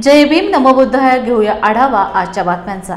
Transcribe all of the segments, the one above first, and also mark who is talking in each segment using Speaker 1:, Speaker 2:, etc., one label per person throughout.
Speaker 1: जय भीम नमोबुद्धाय घेऊया आढावा आजच्या बातम्यांचा।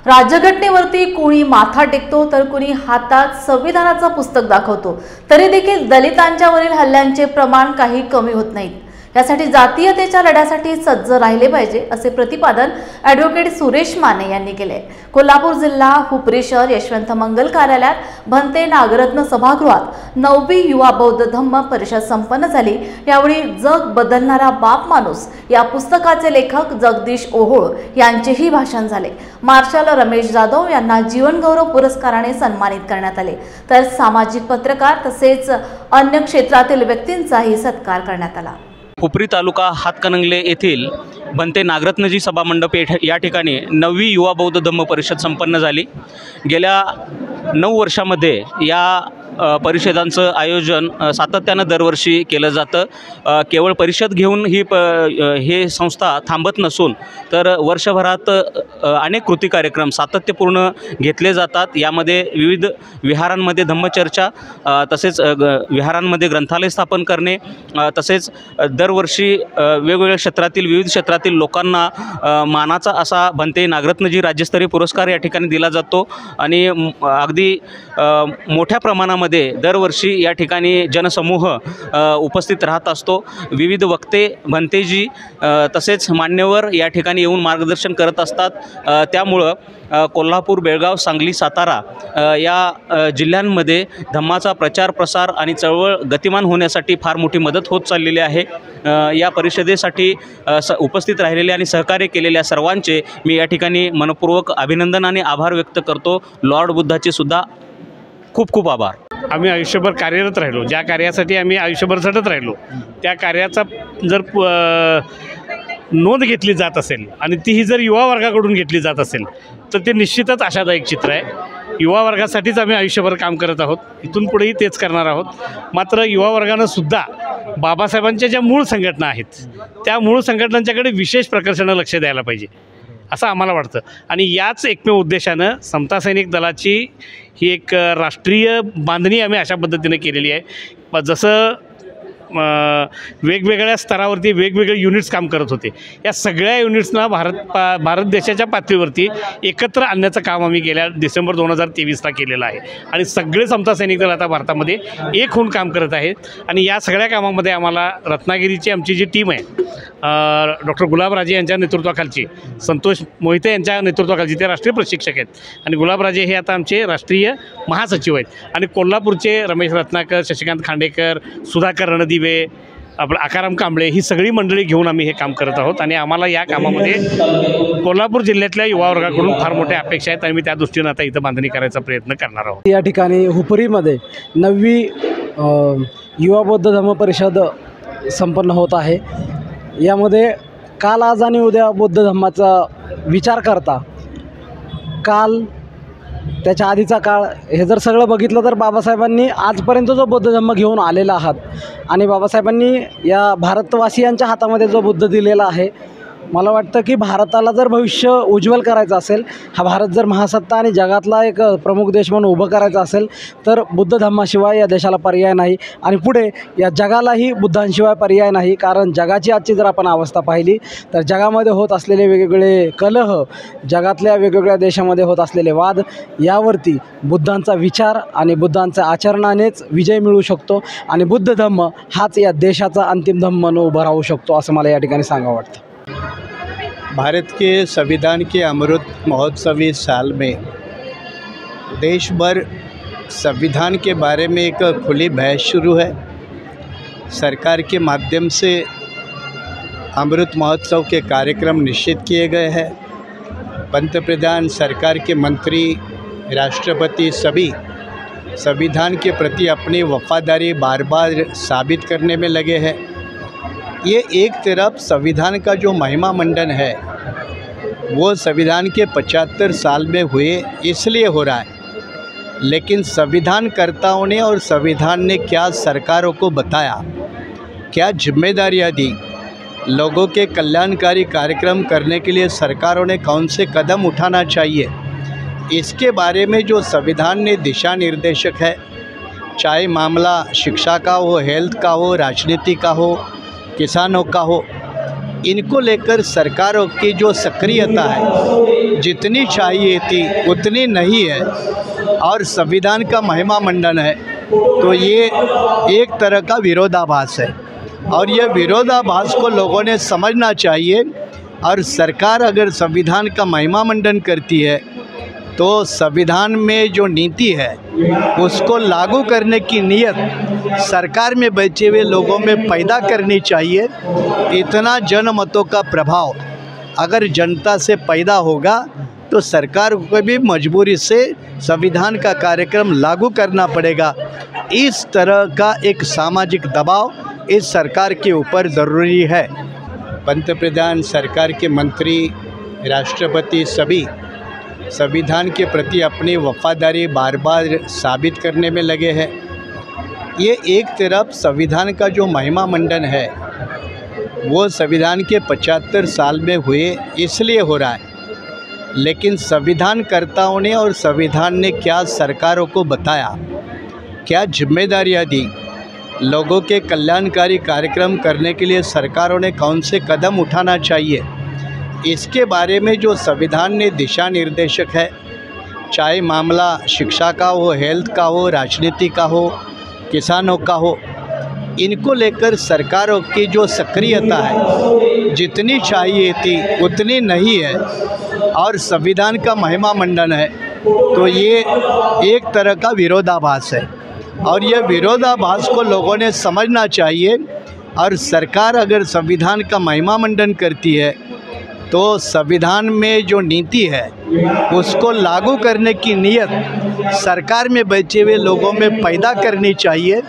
Speaker 1: राज्यघटनेवरती कुणी माथा टेकतो तर कुणी हातात संविधानाचं पुस्तक दाखवतो, तरी देखील दलितांच्यावरील हल्ल्यांचे प्रमाण काही कमी होत नाही। यासाठी जातीयतेच्या लढ्यासाठी सज्ज राहिले पाहिजे असे प्रतिपादन ॲडव्होकेट सुरेश माने यांनी केले। कोल्हापूर जिल्हा हुपरी शहर यशवंत मंगल कार्यालयात भंते नागरत्न सभागृहात 9वी युवा बौद्ध धम्म परिषद संपन्न झाली। यावेळी जग बदलणारा बाप माणूस या पुस्तकाचे लेखक जगदीश ओहोळ यांचेही भाषण झाले। मार्शल रमेश जाधव यांना जीवन गौरव पुरस्काराने सन्मानित करण्यात आले, तर सामाजिक पत्रकार तसेच अन्य क्षेत्रातील व्यक्तींचाही सत्कार करण्यात आला।
Speaker 2: हुपरी तालुका हातकणंगले येथील भंते नागरत्नजी सभामंडप या ठिकाणी 9वी युवा बौद्ध धम्म परिषद संपन्न झाली। गेल्या 9 वर्षामध्ये या परिषदांचं आयोजन सातत्यानं दरवर्षी केलं जातं। केवळ परिषद घेऊन हे संस्था थांबत नसून तर वर्षभरात अनेक कृती कार्यक्रम सातत्यपूर्ण घेतले जातात। यामध्ये विविध विहारांमध्ये धम्मचर्चा, तसेच विहारांमध्ये ग्रंथालय स्थापन करणे, तसेच दरवर्षी वेगवेगळ्या क्षेत्रातील विविध क्षेत्रातील लोकांना मानाचा असा भंते नागरत्नजी राज्यस्तरीय पुरस्कार या ठिकाणी दिला जातो। आणि अगदी मोठ्या प्रमाणामध्ये दरवर्षी या ठिकाणी जनसमूह उपस्थित राहत असतो। विविध वक्ते भंतेजी तसेच मान्यवर या ठिकाणी येऊन मार्गदर्शन करत असतात। त्यामुळं कोल्हापूर, बेळगाव, सांगली, सातारा या जिल्ह्यांमध्ये धम्माचा प्रचार प्रसार आणि चळवळ गतिमान होण्यासाठी फार मोठी मदत होत चाललेली आहे। या परिषदेसाठी उपस्थित राहिलेले आणि सहकार्य केलेल्या सर्वांचे मी या ठिकाणी मनपूर्वक अभिनंदन आणि आभार व्यक्त करतो। लॉर्ड बुद्धाचे सुद्धा खूप खूप आभार।
Speaker 3: आम्ही आयुष्यभर कार्यरत राहिलो, ज्या कार्यासाठी आम्ही आयुष्यभर झटत राहिलो त्या कार्याचा जर नोंद घेतली जात असेल आणि तीही जर युवा वर्गाकडून घेतली जात असेल तर ते निश्चितच आशादायक चित्र आहे। युवा वर्गासाठीच आम्ही आयुष्यभर काम करत आहोत, इथून पुढेही तेच करणार आहोत। मात्र युवा वर्गानं सुद्धा बाबासाहेबांच्या ज्या मूळ संघटना आहेत त्या मूळ संघटनांच्याकडे विशेष प्रकर्षानं लक्ष द्यायला पाहिजे असं आम्हाला वाटतं। आणि याच एकमेव उद्देशानं समता सैनिक दलाची ही एक राष्ट्रीय बांधणी आम्ही अशा पद्धतीने केलेली आहे। जसं वेगवेगळ्या स्तरावरती वेगवेगळे युनिट्स काम करत होते, या सगळ्या युनिट्सना भारत देशाच्या पातळीवरती एकत्र आणण्याचं काम आम्ही गेल्या डिसेंबर 2023ला केलेलं आहे। आणि सगळे समता सैनिक दल आता भारतामध्ये एक होऊन काम करत आहेत। आणि या सगळ्या कामामध्ये आम्हाला रत्नागिरीची आमची जी टीम आहे, डॉक्टर गुलाबराजे यांच्या नेतृत्वाखालची, संतोष मोहिते यांच्या नेतृत्वाखालची, ते राष्ट्रीय प्रशिक्षक आहेत आणि गुलाबराजे हे आता आमचे राष्ट्रीय महासचिव आहेत। आणि कोल्हापूरचे रमेश रत्नाकर, शशिकांत खांडेकर, सुधाकर रणदिवे, आपलं आकाराम कांबळे, ही सगळी मंडळी घेऊन आम्ही हे काम करत आहोत। आणि आम्हाला या कामामध्ये कोल्हापूर जिल्ह्यातल्या युवा वर्गाकडून फार मोठ्या अपेक्षा आहेत आणि मी त्या दृष्टीनं आता इथं बांधणी करायचा प्रयत्न करणार आहोत।
Speaker 4: या ठिकाणी हुपरीमध्ये 9वी युवा बौद्ध धम्म परिषद संपन्न होत आहे। यामध्ये काल, आज आणि उद्या बौद्ध धम्माचा विचार करता काल, त्याच्या आधीचा काळ, हे जर सगळं बघितलं तर बाबासाहेबांनी आजपर्यंत जो बौद्ध धम्म घेऊन आलेला आहात आणि बाबासाहेबांनी या भारतवासियांच्या हातामध्ये जो बुद्ध दिलेला आहे, मला वाटतं की भारताला जर भविष्य उज्ज्वल करायचं असेल, हा भारत जर महासत्ता आणि जगातला एक प्रमुख देश म्हणून उभं करायचं असेल तर बुद्ध धम्माशिवाय या देशाला पर्याय नाही आणि पुढे या जगालाही बुद्धांशिवाय पर्याय नाही। कारण जगाची आजची जर आपण अवस्था पाहिली तर जगामध्ये होत असलेले वेगवेगळे कलह, जगातल्या वेगवेगळ्या देशामध्ये होत असलेले वाद, यावरती बुद्धांचा विचार आणि बुद्धांच्या आचरणानेच विजय मिळू शकतो आणि बुद्ध धम्म हाच या देशाचा अंतिम धम्म म्हणून उभा राहू शकतो असं मला या ठिकाणी सांगावं वाटतं।
Speaker 5: भारत के संविधान के अमृत महोत्सवी साल में देश भर संविधान के बारे में एक खुली बहस शुरू है। सरकार के माध्यम से अमृत महोत्सव के कार्यक्रम निश्चित किए गए हैं। पंतप्रधान, सरकार के मंत्री, राष्ट्रपति सभी संविधान के प्रति अपनी वफादारी बार बार साबित करने में लगे हैं। ये एक तरफ संविधान का जो महिमा मंडन है वो संविधान के 75 साल में हुए इसलिए हो रहा है, लेकिन संविधानकर्ताओं ने और संविधान ने क्या सरकारों को बताया, क्या जिम्मेदारियां दी, लोगों के कल्याणकारी कार्यक्रम करने के लिए सरकारों ने कौन से कदम उठाना चाहिए, इसके बारे में जो संविधान ने दिशा निर्देशक है, चाहे मामला शिक्षा का हो, हेल्थ का हो, राजनीति का हो, किसानों का हो, इनको लेकर सरकारों की जो सक्रियता है जितनी चाहिए थी उतनी नहीं है और संविधान का महिमा मंडन है, तो ये एक तरह का विरोधाभास है और ये विरोधाभास को लोगों ने समझना चाहिए। और सरकार अगर संविधान का महिमा मंडन करती है तो संविधान में जो नीति है उसको लागू करने की नीयत सरकार में बैठे हुए लोगों में पैदा करनी चाहिए। इतना जनमतों का प्रभाव अगर जनता से पैदा होगा तो सरकार को भी मजबूरी से संविधान का कार्यक्रम लागू करना पड़ेगा। इस तरह का एक सामाजिक दबाव इस सरकार के ऊपर ज़रूरी है। पंतप्रधान, सरकार के मंत्री, राष्ट्रपति सभी संविधान के प्रति अपनी वफादारी बार बार साबित करने में लगे हैं। ये एक तरफ संविधान का जो महिमा मंडन है वो संविधान के 75 साल में हुए इसलिए हो रहा है, लेकिन संविधानकर्ताओं ने और संविधान ने क्या सरकारों को बताया, क्या जिम्मेदारियां दी, लोगों के कल्याणकारी कार्यक्रम करने के लिए सरकारों ने कौन से कदम उठाना चाहिए, इसके बारे में जो संविधान ने दिशा निर्देशक है, चाहे मामला शिक्षा का हो, हेल्थ का हो, राजनीति का हो, किसानों का हो, इनको लेकर सरकारों की जो सक्रियता है जितनी चाहिए थी उतनी नहीं है और संविधान का महिमा मंडन है, तो ये एक तरह का विरोधाभास है और यह विरोधाभास को लोगों ने समझना चाहिए। और सरकार अगर संविधान का महिमा मंडन करती है तो संविधान में जो नीति है उसको लागू करने की नीयत सरकार में बैठे हुए लोगों में पैदा करनी चाहिए।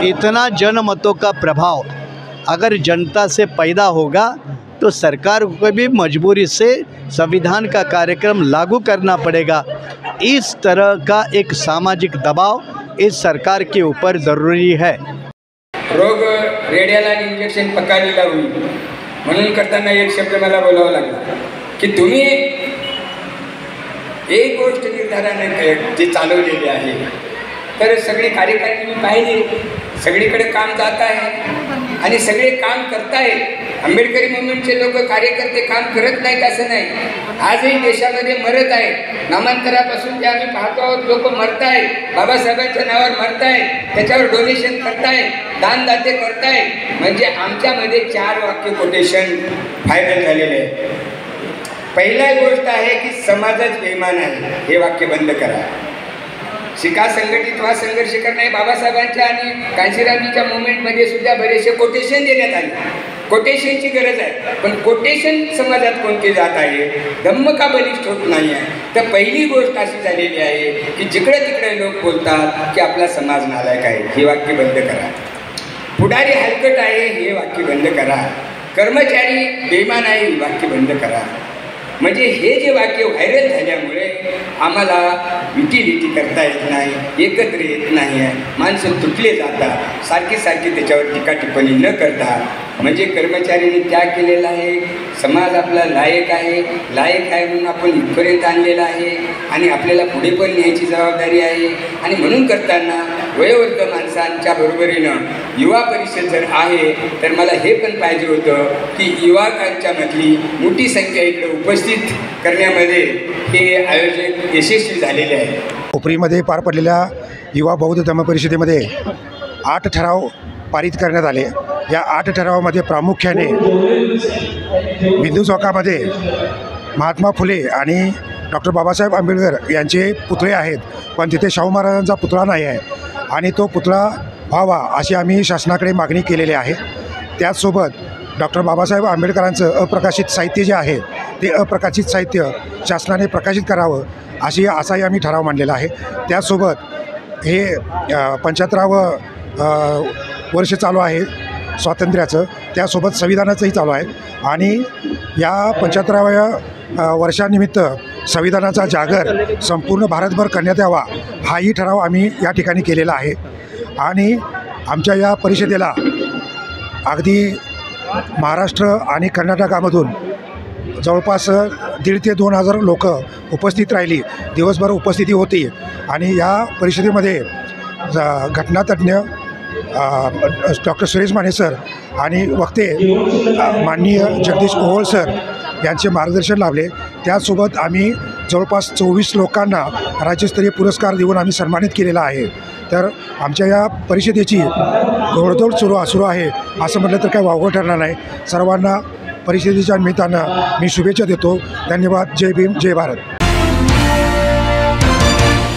Speaker 5: इतना जनमतों का प्रभाव अगर जनता से पैदा होगा तो सरकार को भी मजबूरी से संविधान का कार्यक्रम लागू करना पड़ेगा। इस तरह का एक सामाजिक दबाव इस सरकार के ऊपर ज़रूरी है।
Speaker 6: रोग रेड्याला इंजेक्शन पकायला होईल म्हणून करताना एक शब्द मला बोलावा लागला की तुम्ही एक गोष्ट निर्धाराने जी चालवलेली आहे, तर सगळे कार्यकर्ते पाहिले सगळीकडे काम जात आहे आणि सगळे काम करतायत। आंबेडकरी मूवमेंटचे लोक कार्यकर्ते काम करत नाहीत असं नाही, आजही देशामध्ये मरत आहेत। नामांतरापासून जे आम्ही पाहतो आहोत लोक मरत आहेत, बाबासाहेबांच्या नावावर मरत आहेत, त्याच्यावर डोनेशन करतायत, दानदाते करतायत। म्हणजे आमच्यामध्ये 4 वाक्य कोटेशन फायनल झालेले आहे। पहिला गोष्ट आहे की समाजच बेईमान आहे, हे वाक्य बंद करा। शिका संघटित व्हा, संघर्ष करणे बाबासाहेबांच्या आणि कांशीरामजीच्या मुवमेंटमध्ये सुद्धा बरेचसे कोटेशन देण्यात आले। कोटेशनची गरज आहे, पण कोटेशन समाजात कोणते जात आहे, धम्म का बलिष्ठ होत नाही आहे। तर पहिली गोष्ट अशी झालेली आहे की जिकडे तिकडे लोक बोलतात की आपला समाज नालायक आहे, हे वाक्य बंद करा। पुढारी हलकट आहे, हे वाक्य बंद करा। कर्मचारी बेईमान आहे, हे वाक्य बंद करा। म्हणजे हे जे वाक्य व्हायरल झाल्यामुळे आम्हाला युटिलिटी करता येत नाही, एकत्र येत नाही आहे, माणसं तुटले जातात, सारखी त्याच्यावर टीका टिप्पणी न करता। म्हणजे कर्मचाऱ्यांनी त्याग केलेला आहे, समाज आपला लायक आहे म्हणून आपण इथपर्यंत आणलेला आहे आणि आपल्याला पुढे पण न्यायची जबाबदारी आहे। आणि म्हणून करताना वयोवृद्ध माणसांच्या बरोबरीनं युवा परिषद जर आहे तर मला हे पण पाहिजे होतं की युवकांच्यामधली मोठी संख्या इकडे उपस्थित करण्यामध्ये हे आयोजक यशस्वी झालेले आहे।
Speaker 7: कोपरीमध्ये पार पडलेल्या युवा बौद्ध धम्म परिषदेमध्ये 8 ठराव पारित करण्यात आले। या 8 ठरावामध्ये प्रामुख्याने बिंदू चौकामध्ये महात्मा फुले आणि डॉक्टर बाबासाहेब आंबेडकर यांचे पुतळे आहेत, पण तिथे शाहू महाराजांचा पुतळा नाही आहे आणि तो पुतळा व्हावा अशी आम्ही शासनाकडे मागणी केलेली आहे। त्याचसोबत डॉक्टर बाबासाहेब आंबेडकरांचं अप्रकाशित साहित्य जे आहे ते अप्रकाशित साहित्य शासनाने प्रकाशित करावं असाही आम्ही ठराव मांडलेला आहे। त्याचसोबत हे 75वं वर्ष चालू आहे स्वातंत्र्याचं, त्यासोबत संविधानाचंही चालू आहे आणि या 75व्या वर्षानिमित्त संविधानाचा जागर संपूर्ण भारतभर करण्यात यावा हाही ठराव आम्ही या ठिकाणी केलेला आहे। आणि आमच्या या परिषदेला अगदी महाराष्ट्र आणि कर्नाटकामधून जवळपास 1,500 ते 2,000 लोक उपस्थित राहिली, दिवसभर उपस्थिती होती। आणि या परिषदेमध्ये घटनातज्ञ, डॉक्टर सुरेश माने सर आणि वक्ते माननीय जगदीश ओहोळ सर यांचे मार्गदर्शन लाभले। त्यासोबत आम्ही जवळपास 24 लोकांना राज्यस्तरीय पुरस्कार देऊन आम्ही सन्मानित केलेला आहे। तर आमच्या या परिषदेची घोडदौड सुरू आहे असं म्हटलं तर काय वावगं ठरणार नाही। सर्वांना परिषदेच्या निमित्तानं मी शुभेच्छा देतो। धन्यवाद। जय भीम, जय भारत।